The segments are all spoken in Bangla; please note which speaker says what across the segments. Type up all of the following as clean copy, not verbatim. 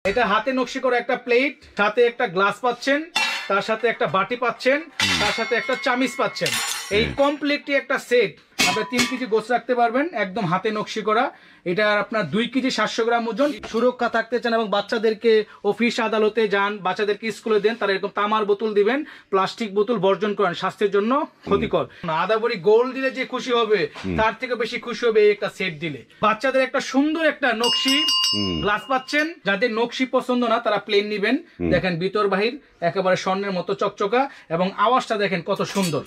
Speaker 1: এটা হাতে নকশি করা একটা প্লেট, সাথে একটা গ্লাস পাচ্ছেন, তার সাথে একটা বাটি পাচ্ছেন, তার সাথে একটা চামিচ পাচ্ছেন। এই কমপ্লিটলি একটা সেট। আপনি 3 কেজি গোছ রাখতে পারবেন, একদম হাতে নকশি করা। এটা আপনার 2 কেজি 700 গ্রাম ওজন। সুরক্ষা থাকতে চান এবং বাচ্চাদেরকে অফিস আদালতে যান, বাচ্চাদেরকে স্কুলে দেন, তারা এরকম তামার বোতল দিবেন, প্লাস্টিক বোতল বর্জন করেন, স্বাস্থ্যের জন্য ক্ষতিকর। আদাবরি গোল্ড দিলে যে খুশি হবে তার থেকে বেশি খুশি হবে এই একটা সেট দিলে। বাচ্চাদের একটা সুন্দর একটা নকশি গ্লাস পাচ্ছেন। যাদের নকশি পছন্দ না তারা প্লেন নিবেন। দেখেন ভিতর বাহির একেবারে স্বর্ণের মতো চকচকা, এবং আওয়াজটা দেখেন কত সুন্দর।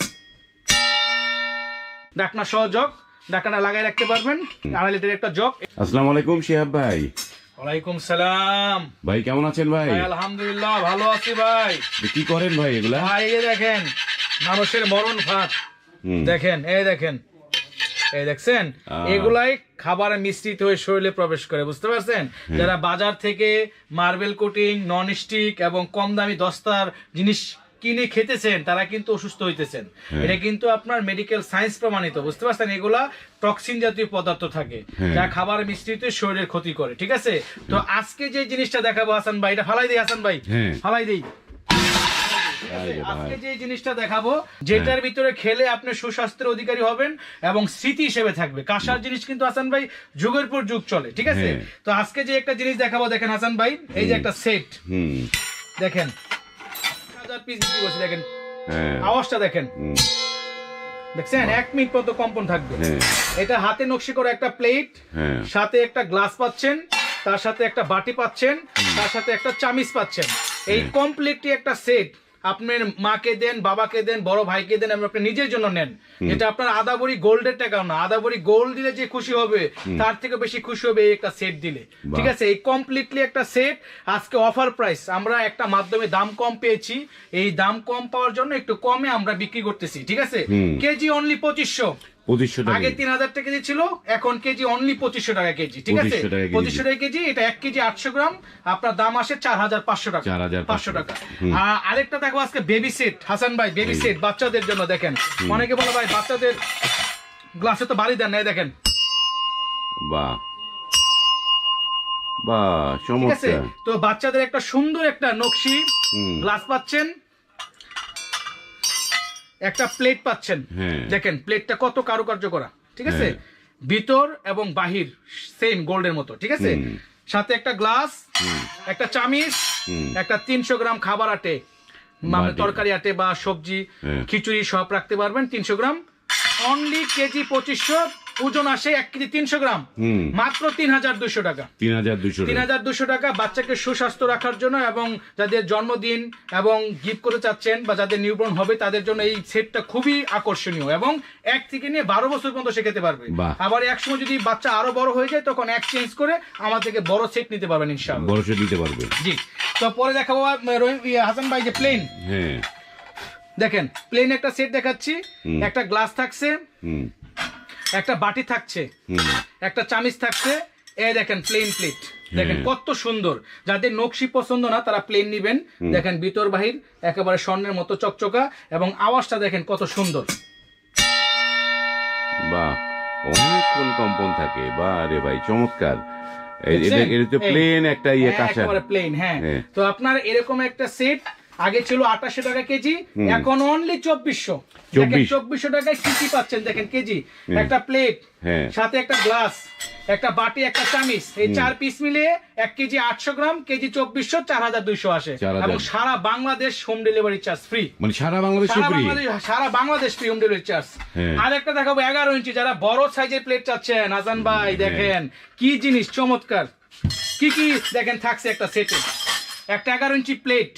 Speaker 1: ঢাকনা সহ জগ, ঢাকনা লাগাই রাখতে পারবেন। 2.5 লিটারের একটা জগ।
Speaker 2: আসসালামু আলাইকুম শিহাব ভাই।
Speaker 1: ওয়ালাইকুম সালাম
Speaker 2: ভাই কেমন আছেন ভাই?
Speaker 1: আলহামদুলিল্লাহ ভালো আছি ভাই।
Speaker 2: কি করেন ভাই এগুলা?
Speaker 1: ভাই এই দেখেন মানুষের মরণ ফাঁদ, দেখেন এই দেখেন, এই দেখছেন, এগুলাই খাবারে মিশ্রিত হয়ে শরীরে প্রবেশ করে, বুঝতে পারছেন? যারা বাজার থেকে মার্বেল কোটিং, নন স্টিক এবং কম দামি দস্তার জিনিস কিনে খেতেছেন তারা কিন্তু অসুস্থ হইতেছেন। এটা কিন্তু আপনার মেডিকেল সায়েন্স প্রমাণিত, বুঝতে পারছেন? এগুলা টক্সিন জাতীয় পদার্থ থাকে যা খাবার মিশ্রিত শরীরের ক্ষতি করে, ঠিক আছে? তো আজকে যে জিনিসটা দেখাবো হাসান ভাই, এটা ফালাই দেই হাসান ভাই, ফালাই দেই। আজকে যে জিনিসটা দেখাবো, যেটার ভিতরে খেলে আপনি সুস্বাস্থ্যের অধিকারী হবেন এবং স্মৃতি হিসেবে থাকবে। কাঁসার জিনিস কিন্তু হাসান ভাই যুগের পর যুগ চলে, ঠিক আছে? তো আজকে যে একটা জিনিস দেখাবো, দেখেন হাসান ভাই, এই যে একটা সেট, দেখেন 1000 পিস বিক্রি করছে, দেখেন আওয়াজটা দেখেন, দেখছেন? 1 মিনিট পর্যন্ত কম্পন থাকবে। এটা হাতে নকশি করা একটা প্লেট, সাথে একটা গ্লাস পাচ্ছেন, তার সাথে একটা বাটি পাচ্ছেন, তার সাথে একটা চামিচ পাচ্ছেন। এই কমপ্লিটলি একটা সেট। আপনার মাকে দেন, বাবাকে দেন, বড় ভাইকে দেন, এবং আপনি নিজের জন্য নেন। এটা আপনার আদাবরি গোল্ডের টাকা না, আদাবরি গোল্ড দিলে যে খুশি হবে তার থেকে বেশি খুশি হবে এই একটা সেট দিলে, ঠিক আছে? এই কমপ্লিটলি একটা সেট। আজকে অফার প্রাইস, আমরা একটা মাধ্যমে দাম কম পেয়েছি, এই দাম কম পাওয়ার জন্য একটু কমে আমরা বিক্রি করতেছি, ঠিক আছে? KG only 2500। আগে 3000 টাকা কেজি ছিল, এখন কেজি অনলি 2500 টাকা কেজি, ঠিক আছে? 2500 টাকা কেজি। এটা 1 কেজি 800 গ্রাম, আপনার দাম আসে 4500 টাকা, 500 টাকা। আরেকটা দেখো আজকে বেবি সেট হাসান ভাই, বেবি সেট বাচ্চাদের জন্য। দেখেন অনেকে বলে ভাই বাচ্চাদের গ্লাসে তো বাড়ি দেন না, দেখেন
Speaker 2: বাহ বাহ চমৎকার।
Speaker 1: তো বাচ্চাদের একটা সুন্দর একটা নকশি গ্লাস পাচ্ছেন, একটা প্লেট পাচ্ছেন। দেখেন প্লেটটা কত কারুকার্য করা, ঠিক আছে? ভিতর এবং বাহির সেম গোল্ডের মতো, ঠিক আছে? সাথে একটা গ্লাস, একটা চামিচ, একটা 300 গ্রাম খাবার আটে, তরকারি আটে বা সবজি খিচুড়ি সব রাখতে পারবেন। 300 গ্রাম অনলি কেজি 2500, ওজন আসে 1 কেজি 300 গ্রাম, মাত্র 3200 টাকা। 3200 টাকা। বাচ্চাকে সুস্বাস্থ্য রাখার জন্য এবং যাদের জন্মদিন এবং গিফট করে চাচ্ছেন বা যাদের নিউবর্ন হবে তাদের জন্য এই সেটটা খুবই আকর্ষণীয়, এবং 1 থেকে নিয়ে 12 বছর পর্যন্ত সে খেতে পারবে। আবার এক সময় যদি বাচ্চা আরো বড় হয়ে যায় তখন এক্সচেঞ্জ করে আমার থেকে বড় সেট নিতে পারবেন ইনশাআল্লাহ।
Speaker 2: বড় সেট নিতে পারবে,
Speaker 1: জি। তো পরে দেখাবো হাসান ভাই যে প্লেন, দেখেন প্লেন একটা সেট দেখাচ্ছি। একটা গ্লাস থাকছে, একটা বাটি থাকছে, একটা চামিচ থাকছে। এই দেখেন প্লেন প্লেট, দেখেন কত সুন্দর। যাদের নকশি পছন্দ না তারা প্লেন নিবেন। দেখেন ভিতর বাহির একেবারে স্বর্ণের মতো চকচকা, এবং আওয়াজটা দেখেন কত সুন্দর।
Speaker 2: বাহ, অনেকক্ষণ কম্পন থাকে। বাহ রে ভাই চমৎকার। এটা তো প্লেন একটা কাঁচা,
Speaker 1: একেবারে প্লেন। হ্যাঁ, তো আপনার এরকম একটা সেট আগে ছিল 2800 টাকা কেজি, এখন অনলি 2400। 2400 টাকায় কি কি পাচ্ছেন দেখেন কেজি। একটা প্লেট, সাথে একটা গ্লাস, একটা বাটি, একটা চামিচ, এই 4 পিস মিলিয়ে 1 কেজি 800 গ্রাম, কেজি 2400, 4200 আসে। এবং সারা Bangladesh home delivery charge free,
Speaker 2: মানে সারা Bangladesh
Speaker 1: free home delivery charge. আর একটা দেখাবো 11 ইঞ্চি, যারা বড় সাইজের প্লেট চাচ্ছেন হাসান ভাই, দেখেন কি জিনিস চমৎকার। কি কি দেখেন থাকছে একটা সেটে। একটা 11 ইঞ্চি প্লেট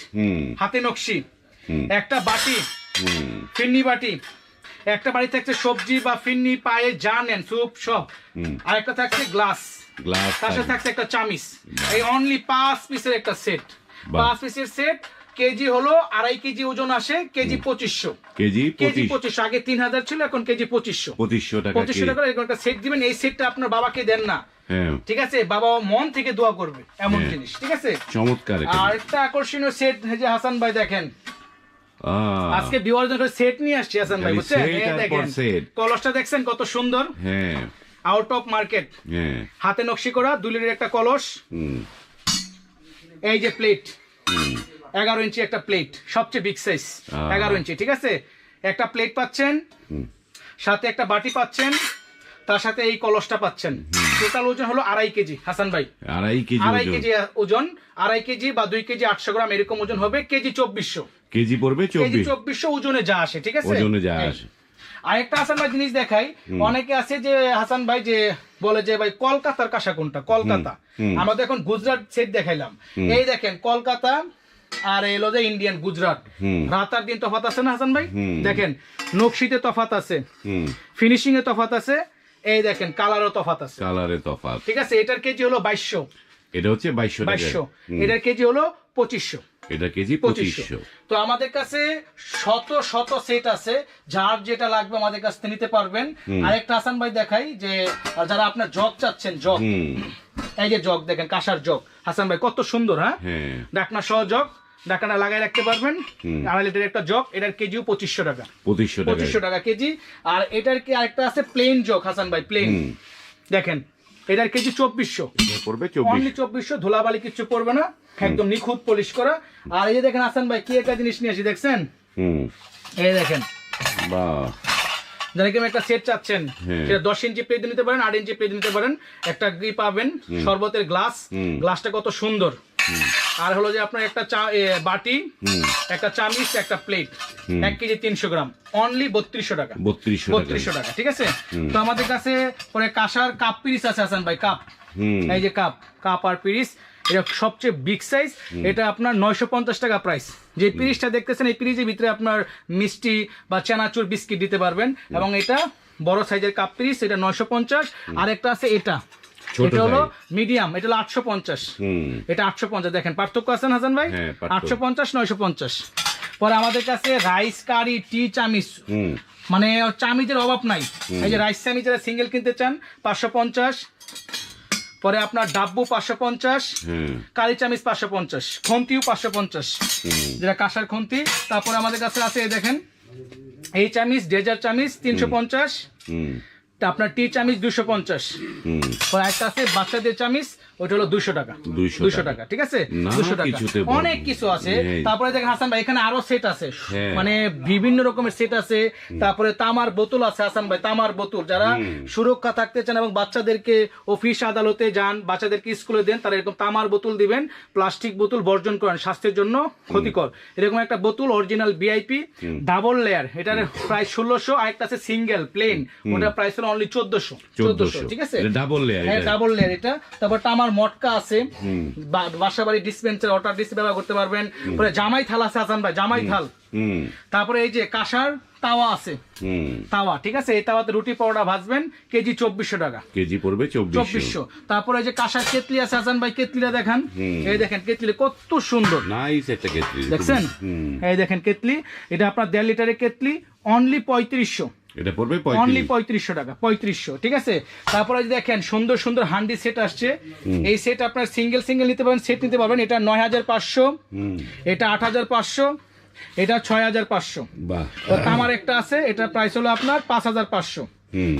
Speaker 1: হাতে নকশি, একটা বাটি, ফিন্নি বাটি, একটা বাড়ি থাকছে সবজি বা ফিন্নি পায়ে যা নেন স্যুপ সব, আর একটা থাকছে গ্লাস, তার সাথে থাকছে একটা চামিচ। এই অনলি 5 পিসের একটা সেট, 5 পিসের সেট। কেজি হলো 2.5 কেজি ওজন আসে, কেজি 2500। কেজি 2500, আগে 3000 ছিল, এখন কেজি 2500 টাকা। 2500 টাকা এরকম একটা সেট দিবেন। এই সেটটা আপনার বাবাকে দেন না, ঠিক আছে? বাবা মন থেকে দোয়া করবে এমন জিনিস, ঠিক আছে?
Speaker 2: চমৎকার।
Speaker 1: আর একটা আকর্ষণীয় সেট যে হাসান ভাই দেখেন, আজকে ভিউয়ারদের জন্য সেট নিয়ে আসছি হাসান ভাই, বুঝছেন? এই দেখেন কলসটা দেখছেন কত সুন্দর, আউট অফ মার্কেট, হাতে নকশি করা 2 লিটারের একটা কলস। এই যে প্লেট 11 ইঞ্চি একটা প্লেট, সবচেয়ে বিগ সাইজ 11 ইঞ্চি, ঠিক আছে। একটা প্লেট পাচ্ছেন, সাথে একটা বাটি পাচ্ছেন, তার সাথে এই কলসটা পাচ্ছেন। টোটাল ওজন হলো 2.5 কেজি হাসান ভাই,
Speaker 2: 2.5 কেজি
Speaker 1: 2.5 কেজি ওজন, 2.5 কেজি বা 2 কেজি 800 গ্রাম এরকম ওজন হবে। কেজি 2400,
Speaker 2: কেজি পড়বে
Speaker 1: 2400 ওজনে যা আসে, ঠিক আছে।
Speaker 2: ওজনে যা আসে।
Speaker 1: আরেকটা হাসান ভাই জিনিস দেখাই, অনেকে আছে যে হাসান ভাই যে বলে যে ভাই কলকাতার কাঁসা কোনটা, কলকাতা। আমরা তো এখন গুজরাট সেট দেখাইলাম, এই দেখেন কলকাতা আর এলো যে ইন্ডিয়ান গুজরাট, রাতার দিন তফাৎ আছে না হাসান ভাই? দেখেন নকশিতে তফাৎ আছে, ফিনিশিং এ তফাৎ আছে, এই দেখেন কালারও তফাৎ আছে,
Speaker 2: কালারে তফাৎ,
Speaker 1: ঠিক আছে। এটার কেজি হলো 2200,
Speaker 2: এটা হচ্ছে 2200 টাকা,
Speaker 1: 2200, এটার কেজি হলো 2500,
Speaker 2: এটা কেজি 2500।
Speaker 1: তো আমাদের কাছে শত শত সেট আছে, যার যেটা লাগবে আমাদের কাছ থেকে নিতে পারবেন। আরেকটা হাসান ভাই দেখাই, যে যারা আপনার জগ চাচ্ছেন, জগ, এই যে জগ দেখেন, কাঁসার জগ হাসান ভাই কত সুন্দর, হ্যাঁ, ঢাকনা সহ জগ, ঢাকনা লাগাই রাখতে পারবেন। 2.5 লিটার একটা জগ, এটার কেজিও 2500 টাকা, 2500 টাকা কেজি। আর এটার কি আরেকটা আছে প্লেন জগ হাসান ভাই, প্লেন, দেখেন এটার কেজি 2400,
Speaker 2: পড়বে
Speaker 1: অনলি 2400, ধুলাবালি কিছু পড়বে না, একদম নিখুঁত পলিশ করা। আর এই যে দেখেন হাসান ভাই কি একটা জিনিস নিয়ে আসি, দেখছেন, এই দেখেন,
Speaker 2: বাহ,
Speaker 1: যারা কেমন একটা সেট চাচ্ছেন, সেটা 10 ইঞ্চি প্লেট নিতে পারেন, 8 ইঞ্চি প্লেট নিতে পারেন। একটা গ্রিপ পাবেন, শরবতের গ্লাস, গ্লাসটা কত সুন্দর। আর হলো যে আপনার একটা বাটি, একটা চামিচ, একটা প্লেট, 1 কেজি 300 গ্রাম, অনলি 3200 টাকা, 3200 টাকা, ঠিক আছে। তো আমাদের কাছে পরে কাঁসার কাপ পিরিস আছে হাসান ভাই, কাপ, এই যে কাপ আর পিরিস, এটা সবচেয়ে বিগ সাইজ, এটা আপনার 950 টাকা প্রাইস। যে পিরিসটা দেখতেছেন, এই পিরিসের ভিতরে আপনার মিষ্টি বা চানাচুর বিস্কিট দিতে পারবেন, এবং এটা বড় সাইজের কাপ পিরিস, এটা 950। আর একটা আছে এটা হলো মিডিয়াম, এটা হলো 850, এটা 850, দেখেন পার্থক্য আছেন হাসান ভাই, 850 950। পরে আমাদের কাছে রাইস কারি, টি চামিচ, মানে চামিচের অভাব নাই। এই যে রাইস চামিচ যারা সিঙ্গেল কিনতে চান 550, পরে আপনার ডাব্বু 550, কারি চামিচ 550, খন্তিও 550, যেটা কাঁসার খন্তি। তারপরে আমাদের কাছে আছে এই দেখেন এই চামিচ, ডেজার্ট চামিচ 350, আপনার টি চামিচ 250, পরে একটা আছে বাচ্চাদের চামিচ, ওটা হলো 200 টাকা, 200 টাকা, ঠিক আছে, 200 টাকা। অনেক কিছু আছে। তারপরে দেখেন হাসান ভাই এখানে আরো সেট আছে, মানে বিভিন্ন রকমের সেট আছে। তারপরে তামার বোতল আছে হাসান ভাই, তামার বোতল, যারা সুরক্ষা থাকতে চান এবং বাচ্চাদেরকে অফিস আদালতে যান, বাচ্চাদেরকে স্কুলে দেন, তারা এরকম তামার বোতল দিবেন। প্লাস্টিক বোতল বর্জন করেন, স্বাস্থ্যের জন্য ক্ষতিকর। এরকম একটা বোতল অরিজিনাল ভিআইপি ডাবল লেয়ার, এটার প্রাইস 1600। আরেকটা আছে সিঙ্গেল প্লেন, ওটার প্রাইস হলো অনলি 1400, ঠিক আছে, ডাবল লেয়ার, হ্যাঁ ডাবল লেয়ার এটা। তারপর তামার মটকা আছে, বাসা বাড়ি ডিসপেন্সার, ওয়াটার ডিস ব্যবহার করতে পারবেন। পরে জামাই থাল আছে হাসান ভাই, জামাই থাল। তারপরে এই যে কাঁসার তাওয়া আছে, তাওয়া, ঠিক আছে, এই তাওয়াতে রুটি পরোটা ভাজবেন, কেজি 2400 টাকা, কেজি পড়বে 2400। তারপরে এই যে কাঁসার কেতলি আছে হাসান ভাই, কেতলিটা দেখান, এই দেখেন কেতলি কত সুন্দর, নাইস একটা কেতলি, দেখছেন, এই দেখেন কেতলি, এটা আপনার 1.5 লিটারের কেতলি, অনলি 3500, এটা পড়বে অনলি 3500 টাকা, 3500, ঠিক আছে। তারপরে দেখেন সুন্দর সুন্দর হান্ডি সেট আসছে, এই সেট আপনার সিঙ্গেল নিতে পারবেন, সেট নিতে পারবেন। এটা 9500, এটা 8500, এটা 6500। আমার একটা আছে, এটা প্রাইস হলো আপনার 5500।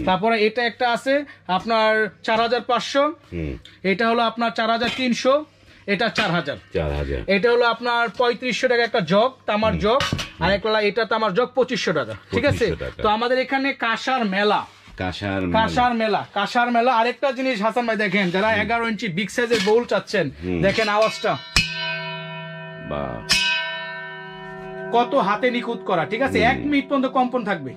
Speaker 1: তারপরে এটা একটা আছে আপনার 4500, এটা হলো আপনার 4300, এটা 4000, এটা হলো আপনার 3500 টাকা একটা জগ, তামার জগ। আর একটা এটা তামার জগ 2500 টাকা, ঠিক আছে। তো আমাদের এখানে কাঁসার মেলা, কাঁসার মেলা। আরেকটা জিনিস হাসান ভাই দেখেন, যারা 11 ইঞ্চি বিগ সাইজের বোল চাচ্ছেন, দেখেন আওয়াজটা কত হাতে নিখুঁত করা, ঠিক আছে, 1 মিনিট পর্যন্ত কম্পন থাকবে।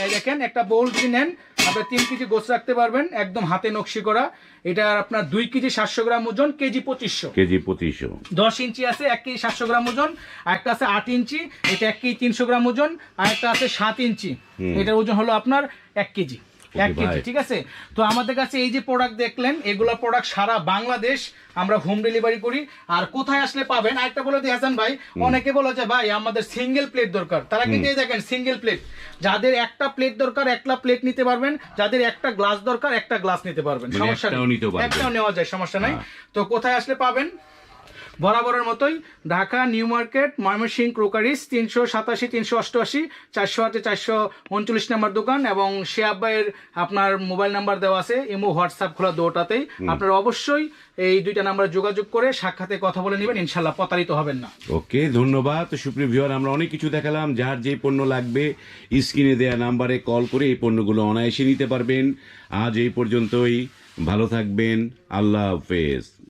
Speaker 1: এই দেখেন একটা বোল যদি নেন, আপনি 3 কেজি গোছ রাখতে পারবেন, একদম হাতে নকশি করা। এটা আপনার 2 কেজি 700 গ্রাম ওজন, কেজি 2500, 10 ইঞ্চি আছে 1 কেজি 700 গ্রাম ওজন। আরেকটা আছে 8 ইঞ্চি, এটা 1 কেজি 300 গ্রাম ওজন। আরেকটা আছে 7 ইঞ্চি, এটার ওজন হলো আপনার 1 কেজি, 1 কেজি, ঠিক আছে। তো আমাদের কাছে এই যে প্রোডাক্ট দেখলেন, এগুলা প্রোডাক্ট সারা বাংলাদেশ আমরা হোম ডেলিভারি করি। আর কোথায় আসলে পাবেন আরেকটা বলে দিই হাসান ভাই, অনেকে বলে যে ভাই আমাদের সিঙ্গেল প্লেট দরকার, তারা কিন্তু এই দেখেন সিঙ্গেল প্লেট, যাদের একটা প্লেট দরকার একটা প্লেট নিতে পারবেন, যাদের একটা গ্লাস দরকার একটা গ্লাস নিতে পারবেন, সমস্যা নেই, একটাও নেওয়া যায়, সমস্যা নাই। তো কোথায় আসলে পাবেন? বরাবরের মতোই Dhaka new market Mymensingh crockeries 387 388 408 439 number দোকান, এবং শিহাব ভাইয়ের আপনার মোবাইল নাম্বার দেওয়া আছে, ইমো হোয়াটসঅ্যাপ খোলা দুটাতেই। আপনারা অবশ্যই এই দুইটা নাম্বারে যোগাযোগ করে সাক্ষাতে কথা বলে নেবেন, ইনশাল্লাহ প্রতারিত হবেন না।
Speaker 2: ওকে, ধন্যবাদ। তো সুপ্রিয় ভিউয়ার, আমরা অনেক কিছু দেখালাম। যার যে পণ্য লাগবে স্ক্রিনে দেয়া নাম্বারে কল করে এই পণ্যগুলো অনায়াসে নিতে পারবেন। আজ এই পর্যন্তই, ভালো থাকবেন, আল্লাহ হাফেজ।